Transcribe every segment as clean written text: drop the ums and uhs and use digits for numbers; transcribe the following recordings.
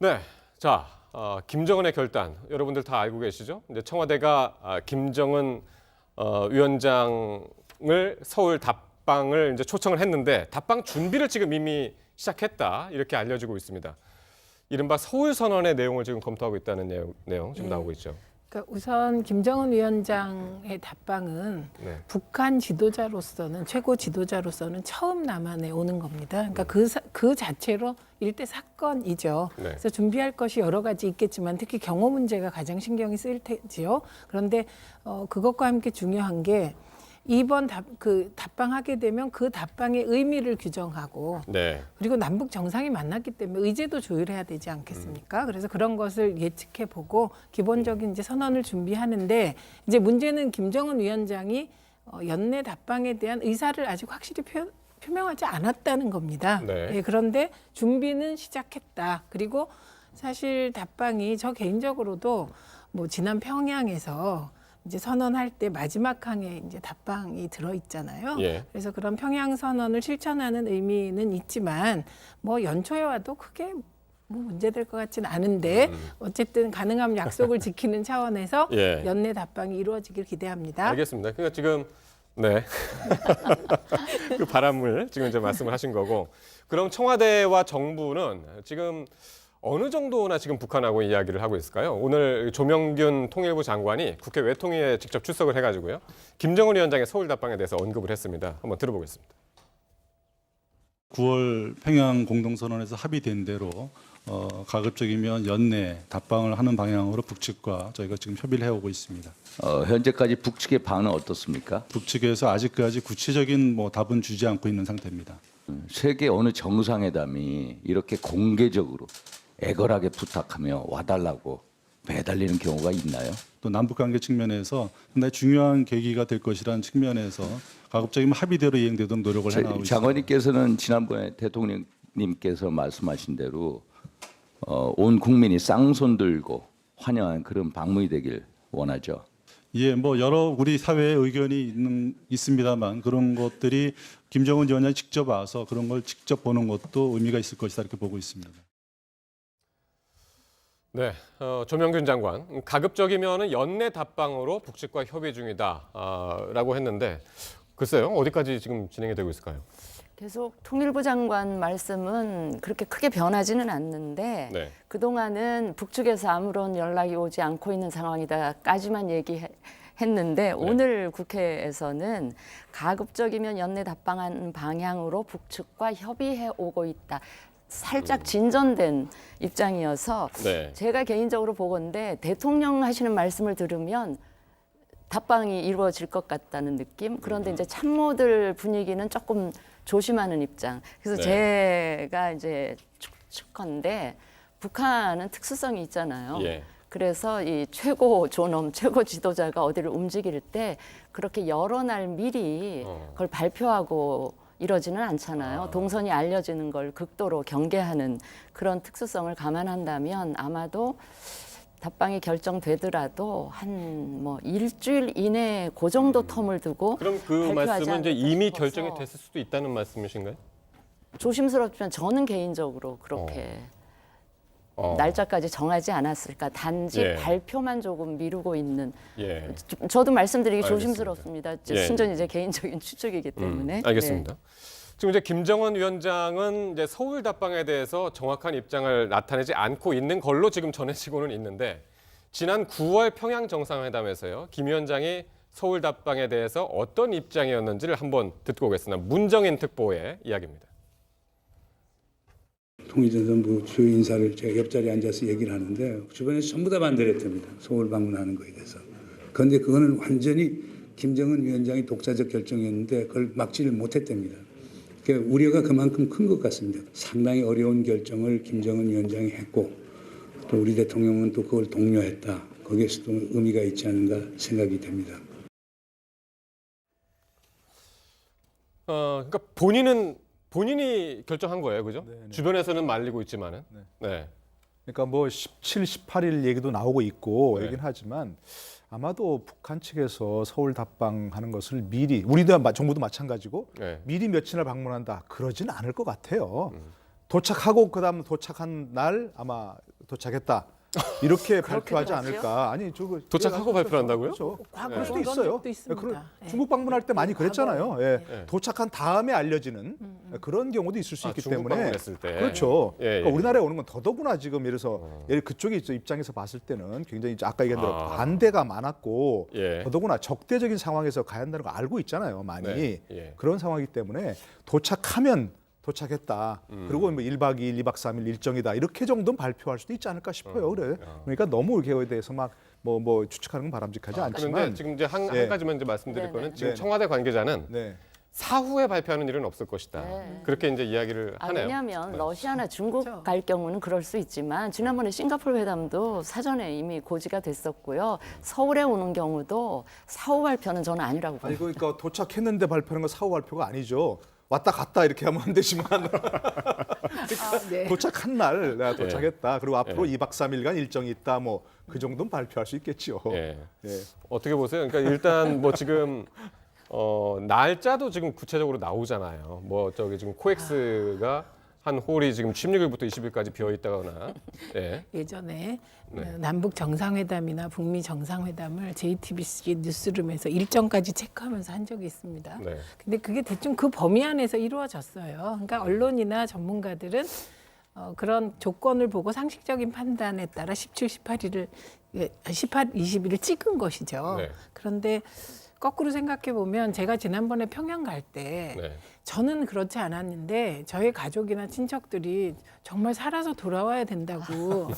네, 자, 김정은의 결단 여러분들 다 알고 계시죠? 이제 청와대가 김정은 위원장을 서울 답방을 이제 초청을 했는데 답방 준비를 지금 이미 시작했다 이렇게 알려지고 있습니다. 이른바 서울 선언의 내용을 지금 검토하고 있다는 내용 지금 나오고 있죠. 그러니까 우선 김정은 위원장의 답방은 북한 지도자로서는 최고 지도자로서는 처음 남한에 오는 겁니다. 그러니까 그 자체로 일대 사건이죠. 그래서 준비할 것이 여러 가지 있겠지만 특히 경호 문제가 가장 신경이 쓰일 테지요. 그런데 그것과 함께 중요한 게 이번 답방하게 되면 그 답방의 의미를 규정하고 그리고 남북 정상이 만났기 때문에 의제도 조율해야 되지 않겠습니까? 그래서 그런 것을 예측해 보고 기본적인 이제 선언을 준비하는데 이제 문제는 김정은 위원장이 연내 답방에 대한 의사를 아직 확실히 표명하지 않았다는 겁니다. 예, 그런데 준비는 시작했다. 그리고 사실 답방이 저 개인적으로도 뭐 지난 평양에서 이제 선언할 때 마지막 항에 이제 답방이 들어 있잖아요. 그래서 그런 평양 선언을 실천하는 의미는 있지만 뭐 연초에 와도 크게 뭐 문제될 것 같지는 않은데 어쨌든 가능한 약속을 지키는 차원에서 연내 답방이 이루어지길 기대합니다. 알겠습니다. 그러니까 지금 그 바람을 지금 이제 말씀을 하신 거고, 그럼 청와대와 정부는 지금 어느 정도나 지금 북한하고 이야기를 하고 있을까요? 오늘 조명균 통일부 장관이 국회 외통위에 직접 출석을 해가지고요. 김정은 위원장의 서울 답방에 대해서 언급을 했습니다. 한번 들어보겠습니다. 9월 평양 공동선언에서 합의된 대로 가급적이면 연내 답방을 하는 방향으로 북측과 저희가 지금 협의를 해오고 있습니다. 현재까지 북측의 반응은 어떻습니까? 북측에서 아직까지 구체적인 답은 주지 않고 있는 상태입니다. 세계 어느 정상회담이 이렇게 공개적으로 애걸하게 부탁하며 와달라고 매달리는 경우가 있나요? 또 남북관계 측면에서 상당히 중요한 계기가 될 것이라는 측면에서 가급적이면 합의대로 이행되도록 노력을 해나가고 있습니다. 장관님께서는 지난번에 대통령님께서 말씀하신 대로 온 국민이 쌍손 들고 환영한 그런 방문이 되길 원하죠. 예, 여러 우리 사회의 의견이 있습니다만 그런 것들이 김정은 위원장이 직접 와서 그런 걸 직접 보는 것도 의미가 있을 것이다 이렇게 보고 있습니다. 네, 조명균 장관, 가급적이면 연내 답방으로 북측과 협의 중이다라고 했는데 글쎄요, 어디까지 지금 진행이 되고 있을까요? 계속 통일부 장관 말씀은 그렇게 크게 변하지는 않는데 그동안은 북측에서 아무런 연락이 오지 않고 있는 상황이다까지만 얘기했는데 오늘 국회에서는 가급적이면 연내 답방하는 방향으로 북측과 협의해 오고 있다. 살짝 진전된 입장이어서 제가 개인적으로 보건대 대통령 하시는 말씀을 들으면 답방이 이루어질 것 같다는 느낌. 그런데 이제 참모들 분위기는 조금 조심하는 입장. 그래서 제가 이제 축컨대 북한은 특수성이 있잖아요. 그래서 이 최고 존엄, 최고 지도자가 어디를 움직일 때 그렇게 여러 날 미리 그걸 발표하고 이러지는 않잖아요. 동선이 알려지는 걸 극도로 경계하는 그런 특수성을 감안한다면 아마도 답방이 결정되더라도 한 일주일 이내에 그 정도 텀을 두고 그럼 그 말씀은 이제 이미 결정이 됐을 수도 있다는 말씀이신가요? 조심스럽지만 저는 개인적으로 그렇게 날짜까지 정하지 않았을까. 단지 발표만 조금 미루고 있는. 저도 말씀드리기 조심스럽습니다. 순전히 제 개인적인 추측이기 때문에. 알겠습니다. 지금 이제 김정은 위원장은 이제 서울 답방에 대해서 정확한 입장을 나타내지 않고 있는 걸로 지금 전해지고는 있는데 지난 9월 평양 정상회담에서요, 김 위원장이 서울 답방에 대해서 어떤 입장이었는지를 한번 듣고 오겠습니다. 문정인 특보의 이야기입니다. 통일전선부 주요 인사를 제가 옆자리에 앉아서 얘기를 하는데 주변에서 전부 다 반대를 했답니다. 서울 방문하는 거에 대해서. 그런데 그거는 완전히 김정은 위원장이 독자적 결정이었는데 그걸 막지를 못했답니다. 그러니까 우려가 그만큼 큰 것 같습니다. 상당히 어려운 결정을 김정은 위원장이 했고 또 우리 대통령은 또 그걸 독려했다. 거기에서도 의미가 있지 않은가 생각이 됩니다. 그러니까 본인이 결정한 거예요, 그죠? 주변에서는 말리고 있지만은. 그러니까 17, 18일 얘기도 나오고 있고 얘기는 하지만 아마도 북한 측에서 서울 답방하는 것을 미리 우리도 정부도 마찬가지고 미리 며칠날 방문한다 그러지는 않을 것 같아요. 도착하고 그다음 도착한 날 아마 도착했다. 이렇게 발표하지 그렇죠? 않을까? 아니 저거 도착하고 발표한다고요? 그렇죠. 과거에 그럴 수도 그런 있어요. 적도 있습니다. 그런- 예. 중국 방문할 때 많이 그랬잖아요. 예. 네. 도착한 다음에 알려지는 그런 경우도 있을 수 있기 중국 때문에 방문했을 때. 그렇죠. 예, 예. 그러니까 우리나라에 오는 건 더더구나 지금 예를 들어서 그쪽에 입장에서 봤을 때는 굉장히 이제 아까 얘기한 대로 반대가 많았고 예. 더더구나 적대적인 상황에서 가야 한다는 거 알고 있잖아요. 많이 네. 예. 그런 상황이기 때문에 도착하면 도착했다. 그리고 뭐 1박 2일, 2박 3일 일정이다. 이렇게 정도는 발표할 수도 있지 않을까 싶어요. 그래. 그러니까 너무 이거에 대해서 막 뭐 추측하는 건 바람직하지 그런데 않지만 지금 이제 한 예. 가지만 이제 말씀드릴 네네. 거는 지금 네네. 청와대 관계자는 네. 사후에 발표하는 일은 없을 것이다. 네. 그렇게 이제 이야기를 하네요. 왜냐하면 네. 러시아나 중국 그렇죠. 갈 경우는 그럴 수 있지만 지난번에 싱가포르 회담도 사전에 이미 고지가 됐었고요. 서울에 오는 경우도 사후 발표는 저는 아니라고 아니 봅니다. 그러니까 도착했는데 발표하는 건 사후 발표가 아니죠. 왔다 갔다 이렇게 하면 안 되지만 네. 도착한 날 내가 도착했다. 그리고 앞으로 예. 2박 3일간 일정이 있다. 뭐 그 정도는 발표할 수 있겠죠. 예. 예. 어떻게 보세요? 그러니까 일단 뭐 지금 날짜도 지금 구체적으로 나오잖아요. 뭐 저기 지금 코엑스가 한 홀이 지금 16일부터 20일까지 비어 있다거나. 예. 예전에 네. 남북 정상회담이나 북미 정상회담을 JTBC 뉴스룸에서 일정까지 체크하면서 한 적이 있습니다. 네. 근데 그게 대충 그 범위 안에서 이루어졌어요. 그러니까 언론이나 전문가들은 그런 조건을 보고 상식적인 판단에 따라 17, 18일을 18, 20일을 찍은 것이죠. 네. 그런데 거꾸로 생각해 보면 제가 지난번에 평양 갈 때 네. 저는 그렇지 않았는데 저희 가족이나 친척들이 정말 살아서 돌아와야 된다고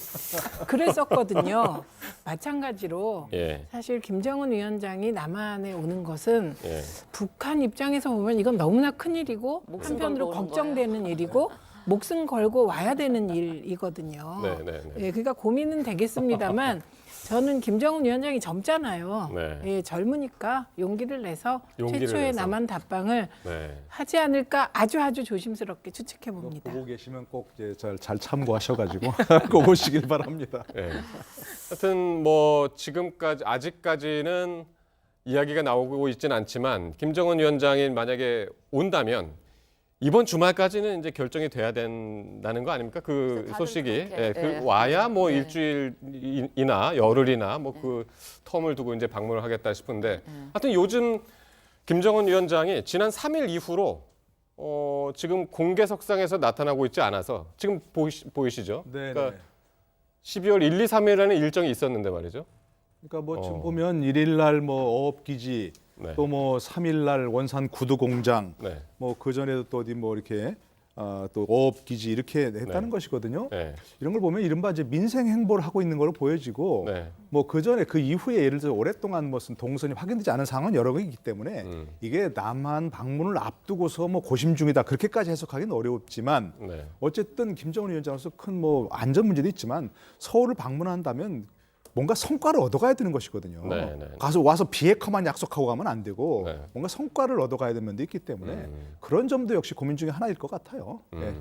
그랬었거든요. 마찬가지로 예. 사실 김정은 위원장이 남한에 오는 것은 예. 북한 입장에서 보면 이건 너무나 큰 일이고 목숨 한편으로 걸고 오는 걱정되는 일이고 목숨 걸고 와야 되는 일이거든요. 네, 네, 네. 예, 그러니까 고민은 되겠습니다만 저는 김정은 위원장이 젊잖아요. 네. 예, 젊으니까 용기를 내서 용기를 최초의 내서. 남한 답방을 네. 하지 않을까 아주 조심스럽게 추측해 봅니다. 보고 계시면 꼭 이제 잘 참고하셔가지고 꼭 오시길 바랍니다. 예. 하여튼 뭐 지금까지 아직까지는 이야기가 나오고 있지는 않지만 김정은 위원장이 만약에 온다면 이번 주말까지는 이제 결정이 돼야 된다는 거 아닙니까? 그 다들 소식이 그렇게, 그 예. 와야 뭐 네. 일주일이나 열흘이나 뭐 그 텀을 두고 이제 방문을 하겠다 싶은데 하여튼 요즘 김정은 위원장이 지난 3일 이후로 지금 공개석상에서 나타나고 있지 않아서 지금 보이시죠? 네. 그러니까 12월 1, 2, 3일에는 일정이 있었는데 말이죠. 그러니까 뭐 지금 보면 1일 날 뭐 어업기지 네. 또 뭐 3일 날 원산 구두공장 네. 뭐 그 전에도 또 어디 뭐 이렇게 또 어업기지 이렇게 했다는 네. 것이거든요. 네. 이런 걸 보면 이른바 이제 민생 행보를 하고 있는 걸로 보여지고 네. 뭐 그 전에 그 이후에 예를 들어 오랫동안 무슨 동선이 확인되지 않은 상황은 여러 개 있기 때문에 이게 남한 방문을 앞두고서 뭐 고심 중이다 그렇게까지 해석하기는 어렵지만 네. 어쨌든 김정은 위원장으로서 큰 뭐 안전 문제도 있지만 서울을 방문한다면 뭔가 성과를 얻어가야 되는 것이거든요. 네, 네. 가서 와서 비핵화만 약속하고 가면 안 되고 네. 뭔가 성과를 얻어가야 되는 면도 있기 때문에 그런 점도 역시 고민 중에 하나일 것 같아요. 네.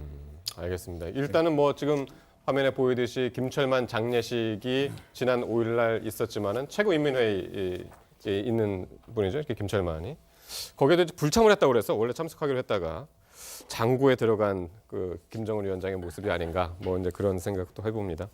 알겠습니다. 일단은 뭐 지금 화면에 보이듯이 김철만 장례식이 지난 5일 날 있었지만은 최고인민회의에 있는 분이죠. 이렇게 김철만이. 거기에도 이제 불참을 했다고 그래서 원래 참석하기로 했다가 장고에 들어간 그 김정은 위원장의 모습이 아닌가 뭐 이제 그런 생각도 해봅니다.